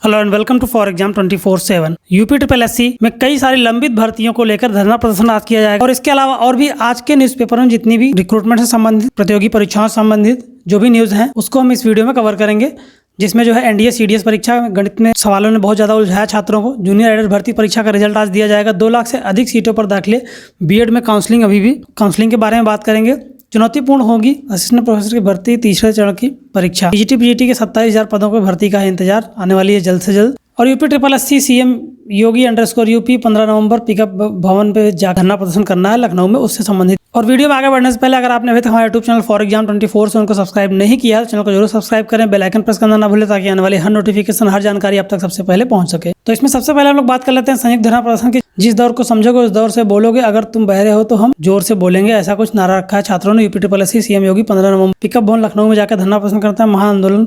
Hello and welcome to for exam 24/7। UP triple SC में कई सारी लंबित भर्तियों को लेकर धरना प्रदर्शन आज किया जाएगा और इसके अलावा और भी आज के न्यूज़पेपर में जितनी भी रिक्रूटमेंट से संबंधित, प्रतियोगी परीक्षाओं से संबंधित जो भी न्यूज़ हैं उसको हम इस वीडियो में कवर करेंगे, जिसमें जो है एनडीए सीडीएस परीक्षा गणित में सवालों ने बहुत ज़्यादा उलझाया छात्रों को। जूनियर एडेड भर्ती परीक्षा का रिजल्ट आज दिया जाएगा। 2 लाख से अधिक सीटों पर दाखिले, बीएड में काउंसलिंग, अभी भी काउंसलिंग के बारे में बात करेंगे। चुनौतीपूर्ण होगी असिस्टेंट प्रोफेसर की भर्ती, तीसरे चरण की परीक्षा। पीजीटी के 27,000 पदों पर भर्ती का इंतजार आने वाली है जल्द से जल्द। और यूपी ट्रिपल एससी सीएम योगी _UP 15 नवंबर पिकअप भवन पे जाकर धरना प्रदर्शन करना है लखनऊ में, उससे संबंधित। और वीडियो में आगे बढ़ने से पहले अगर आपने अभी तक हमारे यूट्यूब चैनल फॉर एग्जाम 24 से उनको सब्सक्राइब नहीं किया तो चैनल को जरूर सब्सक्राइब करें, बेल आइकन प्रेस करना ना भूलें ताकि आने वाली हर नोटिफिकेशन, हर जानकारी आप तक सबसे पहले पहुंच सके। तो इसमें सबसे पहले हम लोग बात कर लेते हैं संयुक्त धरना प्रदर्शन की। जिस दौर को समझोगे उस दौर से बोलोगे, अगर तुम बहरे हो तो हम जोर से बोलेंगे, ऐसा कुछ नारा रखा है छात्रों ने। यूपी ट्रिपल एससी सीएम योगी 15 नवंबर पिकअप भवन लखनऊ में जाकर धरना प्रदर्शन करता है। महाआंदोलन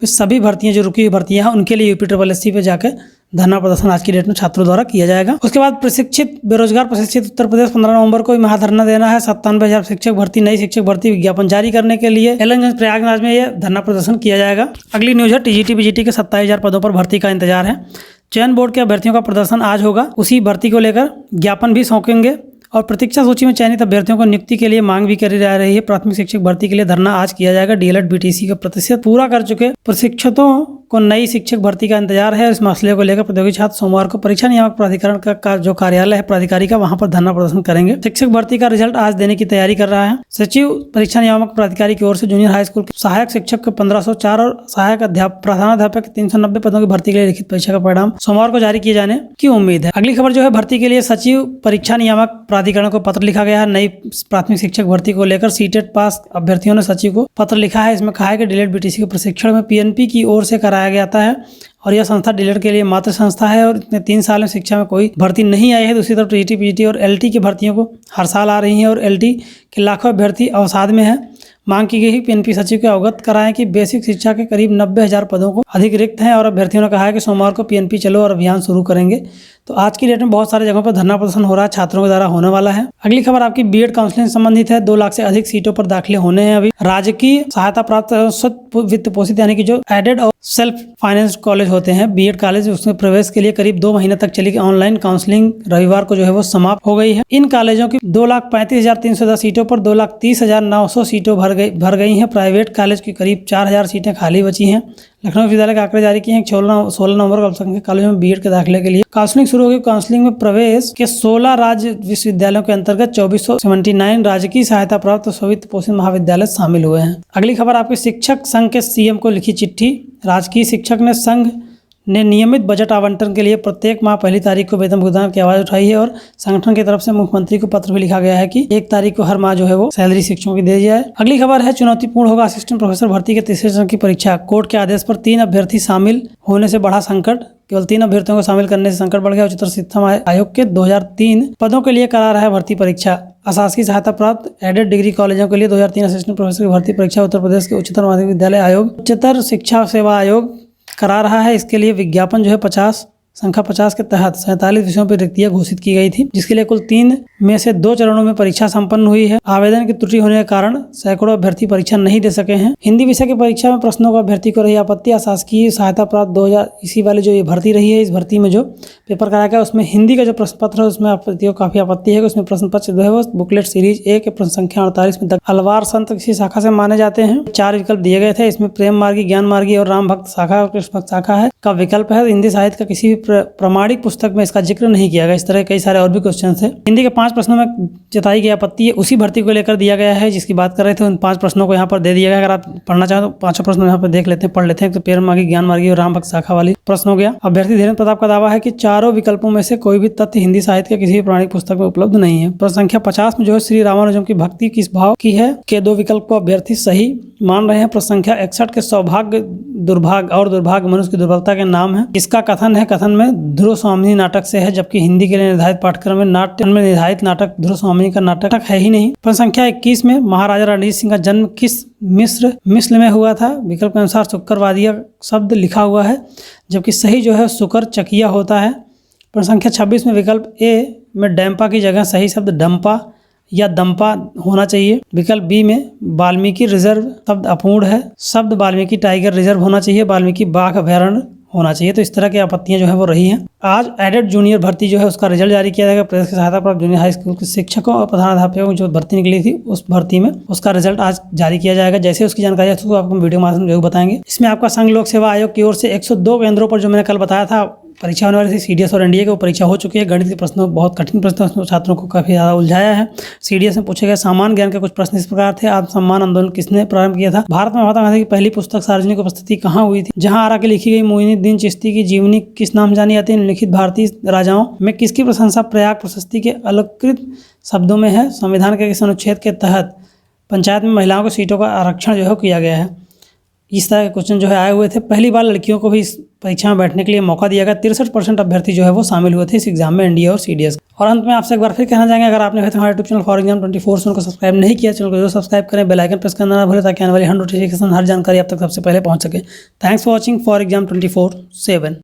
सभी भर्तियां जो रुकी हुई भर्तियां हैं उनके लिए यूपी ट्रिपल एससी पे जाकर धरना प्रदर्शन आज की डेट में छात्रों द्वारा किया जाएगा। उसके बाद प्रशिक्षित बेरोजगार प्रशिक्षित उत्तर प्रदेश 15 नवंबर को महाधरना देना है। 97,000 शिक्षक भर्ती, नई शिक्षक भर्ती विज्ञापन जारी करने के लिए एलनगंज प्रयागराज में यह धरना प्रदर्शन किया जाएगा। अगली न्यूज है टीजीटी पीजीटी के 27,000 पदों पर भर्ती का इंतजार है। चयन बोर्ड के अभ्यर्थियों का प्रदर्शन आज होगा, उसी भर्ती को लेकर ज्ञापन भी सौंपेंगे। और प्रतीक्षा सूची में चयनित अभ्यर्थियों को नियुक्ति के लिए मांग भी करी जा रही है। प्राथमिक शिक्षक भर्ती के लिए धरना आज किया जाएगा। डीएलएड बीटीसी का प्रतिशत पूरा कर चुके प्रशिक्षकों को नई शिक्षक भर्ती का इंतजार है। इस मसले को लेकर प्रतियोगी छात्र सोमवार को परीक्षा नियामक प्राधिकरण का जो कार्यालय है प्राधिकारी का, वहां पर धरना प्रदर्शन करेंगे। शिक्षक भर्ती का रिजल्ट आज देने की तैयारी कर रहा है सचिव परीक्षा नियामक प्राधिकारी की ओर से। जूनियर हाई स्कूल के सहायक शिक्षक को 1504 और सहायक प्रधानाध्यापक 390 पदों की भर्ती के लिए लिखित परीक्षा का परिणाम सोमवार को जारी किए जाने की उम्मीद है। अगली खबर जो है भर्ती के लिए सचिव परीक्षा नियामक प्राधिकरण को पत्र लिखा गया है। नई प्राथमिक शिक्षक भर्ती को लेकर सीटेट पास अभ्यर्थियों ने सचिव को पत्र लिखा है। इसमें कहा है कि डीएलएड बीटीसी के प्रशिक्षण में पीएनपी की ओर से कराया जाता है और यह संस्था डीएलएड के लिए मात्र संस्था है और इतने 3 साल में शिक्षा में कोई भर्ती नहीं आई है। दूसरी तरफ टीजीटी पीजीटी और एलटी की भर्तियों को हर साल आ रही है और एलटी के लाखों अभ्यर्थी अवसाद में है। मांग की गई पीएनपी सचिव को अवगत कराएं कि बेसिक शिक्षा के करीब 90,000 पदों को अधिक रिक्त हैं और अभ्यर्थियों ने कहा है कि सोमवार को पीएनपी चलो और अभियान शुरू करेंगे। तो आज की डेट में बहुत सारे जगहों पर धरना प्रदर्शन हो रहा है, छात्रों के द्वारा होने वाला है। अगली खबर आपकी बीएड काउंसलिंग से संबंधित है। 2 लाख से अधिक सीटों पर दाखिले होने हैं। अभी राजकीय सहायता प्राप्त वित्त पोषित यानी कि जो एडेड और सेल्फ फाइनेंस कॉलेज होते हैं, बीएड कॉलेज, उसमें प्रवेश के लिए करीब 2 महीने तक चली ऑनलाइन काउंसलिंग रविवार को जो है वो समाप्त हो गई है। इन कॉलेजों की 2,35,310 सीटों पर 2,30,900 सीटों भर गई हैं। प्राइवेट कॉलेज की करीब 4,000 सीटें खाली बची हैं। लखनऊ विश्वविद्यालय के आंकड़े जारी किए हैं। 16 नवंबर को अल्पसंख्यक कॉलेजों में बीएड के दाखिले के लिए काउंसलिंग शुरू होगी। काउंसलिंग में प्रवेश के 16 राज्य विश्वविद्यालयों के अंतर्गत 2479 राजकीय सहायता प्राप्त वित्त पोषित महाविद्यालय शामिल हुए हैं। अगली खबर आपके शिक्षक संघ के सीएम को लिखी चिट्ठी। राजकीय शिक्षक ने संघ ने नियमित बजट आवंटन के लिए प्रत्येक माह 1 तारीख को वेतन भुगतान की आवाज उठाई है और संगठन की तरफ से मुख्यमंत्री को पत्र भी लिखा गया है कि 1 तारीख को हर माह जो है वो सैलरी शिक्षकों की दी जाए। अगली खबर है चुनौतीपूर्ण होगा असिस्टेंट प्रोफेसर भर्ती के तीसरे चरण की परीक्षा। कोर्ट के आदेश पर 3 अभ्यर्थी शामिल होने से बढ़ा संकट। केवल 3 अभ्यर्थियों को शामिल करने से संकट बढ़ गया। उच्चतर शिक्षा आयोग के 2003 पदों के लिए करा रहा है भर्ती परीक्षा। अशासकीय सहायता प्राप्त एडेड डिग्री कॉलेजों के लिए 2003 असिस्टेंट प्रोफेसर की भर्ती परीक्षा उत्तर प्रदेश के उच्चतर माध्यमिक विद्यालय आयोग, उच्चतर शिक्षा सेवा आयोग करा रहा है। इसके लिए विज्ञापन जो है संख्या 50 के तहत 47 विषयों पर रिक्तियां घोषित की गई थी, जिसके लिए कुल 3 में से 2 चरणों में परीक्षा संपन्न हुई है। आवेदन की त्रुटि होने के कारण सैकड़ों अभ्यर्थी परीक्षा नहीं दे सके हैं। हिंदी विषय की परीक्षा में प्रश्नों को अभ्यर्थी को रही आपत्ति। अशासकीय सहायता प्राप्त 2000 इसी वाली जो ये भर्ती रही है, इस भर्ती में जो पेपर कराया गया उसमें हिंदी का जो प्रश्न पत्र है उसमें अभ्यर्थियों को काफी आपत्ति है कि उसमें प्रश्न पत्र जो है वो बुकलेट सीरीज 1 के प्रश्न संख्या 48 में अलवार संत किसी शाखा से माने जाते हैं। 4 विकल्प दिए गए थे। इसमें प्रेम मार्गी, ज्ञान मार्गी और राम भक्त शाखा और कृष्ण भक्त शाखा है का विकल्प है। हिंदी साहित्य का किसी भी प्रमाणिक पुस्तक में इसका जिक्र नहीं किया गया। इस तरह कई सारे और भी क्वेश्चन है। हिंदी के 5 प्रश्नों में जताई गई आपत्ति है उसी भर्ती को लेकर दिया गया है जिसकी बात कर रहे थे। उन 5 प्रश्नों को यहाँ पर दे दिया गया। अगर आप पढ़ना चाहें तो 5 प्रश्न यहाँ पर देख लेते हैं, पढ़ लेते हैं। तो प्रेम मार्गी, ज्ञान मार्गी और राम भक्त शाखा वाली प्रश्न हो गया। अभ्यर्थी धीरेन्द्र प्रताप का दावा है कि चारों विकल्पों में से कोई भी तथ्य हिंदी साहित्य के किसी भी प्रमाणिक पुस्तक में उपलब्ध नहीं है। प्रश्न संख्या 50 में जो है श्री रामानुजम की भक्ति किस भाव की है के 2 विकल्प को अभ्यर्थी सही मान रहे हैं। प्रश्न संख्या 61 के सौभाग्य, दुर्भाग्य और दुर्भाग्य मनुष्य की दुर्बलता के नाम है। इसका कथन है, कथन में ध्रुव स्वामिनी नाटक से है, जबकि हिंदी के लिए निर्धारित पाठ्यक्रम में नाट्य में निर्धारित नाटक ध्रुव स्वामिनी का नाटक है ही नहीं। प्रश्न संख्या 21 में महाराजा रणजीत सिंह का जन्म किस मिस्र में हुआ था। विकल्प के अनुसार शुक्रवादिया शब्द लिखा हुआ है, जबकि सही जो है शुकर चकिया होता है। प्रश्न संख्या 26 में विकल्प ए में डैम्पा की जगह सही शब्द डंपा या दंपा होना चाहिए। विकल्प बी में वाल्मीकि रिजर्व शब्द अपूर्ण है, शब्द वाल्मीकि टाइगर रिजर्व होना चाहिए। वाल्मीकि बाघ अभयारण्य होना चाहिए। तो इस तरह की आपत्तियां जो है वो रही हैं। आज एडेड जूनियर भर्ती जो है उसका रिजल्ट जारी किया जाएगा। प्रदेश की सहायता प्राप्त जूनियर हाई स्कूल के शिक्षकों और प्रधानाध्यापकों की जो भर्ती निकली थी उस भर्ती में उसका रिजल्ट आज जारी किया जाएगा। जैसे उसकी जानकारी आपको वीडियो माध्यम जरूर बताएंगे। इसमें आपका संघ लोक सेवा आयोग की ओर से 102 केंद्रों पर जो मैंने कल बताया था परीक्षा होने वाली थी सीडीएस और एनडीए की, वो परीक्षा हो चुकी है। गणित के प्रश्नों बहुत कठिन प्रश्न छात्रों को काफ़ी ज़्यादा उलझाया है। सीडीएस में पूछे गए सामान्य ज्ञान के कुछ प्रश्न इस प्रकार थे। आत्मसम्मान आंदोलन किसने प्रारंभ किया था? भारत में महात्मा गांधी की पहली पुस्तक सार्वजनिक उपस्थिति कहाँ हुई थी? जहां आरा की लिखी गई मोइनुद्दीन चिश्ती की जीवनी किस नाम जानी जाती है? निम्नलिखित भारतीय राजाओं में किसकी प्रशंसा प्रयाग प्रशस्ति के अलंकृत शब्दों में है? संविधान के किस अनुच्छेद के तहत पंचायत में महिलाओं को सीटों का आरक्षण जो है किया गया है? इस तरह के क्वेश्चन जो है आए हुए थे। पहली बार लड़कियों को भी इस परीक्षा में बैठने के लिए मौका दिया गया। 63% अभ्यर्थी जो है वो शामिल हुए थे इस एग्जाम में, एनडीए और सीडीएस। और अंत में आपसे एक बार फिर कहना चाहेंगे, अगर आपने अभी तक हमारे यूट्यूब चैनल फॉर एग्जाम 24 को सब्सक्राइब नहीं किया, चैनल को जरूर सब्सक्राइब करें, बेल आइकन प्रेस करना ना भूलें ताकि आने वाली हर नोटिफिकेशन हर जानकारी आप तक सबसे पहले पहुंच सके। Thanks for watching for exam 24/7।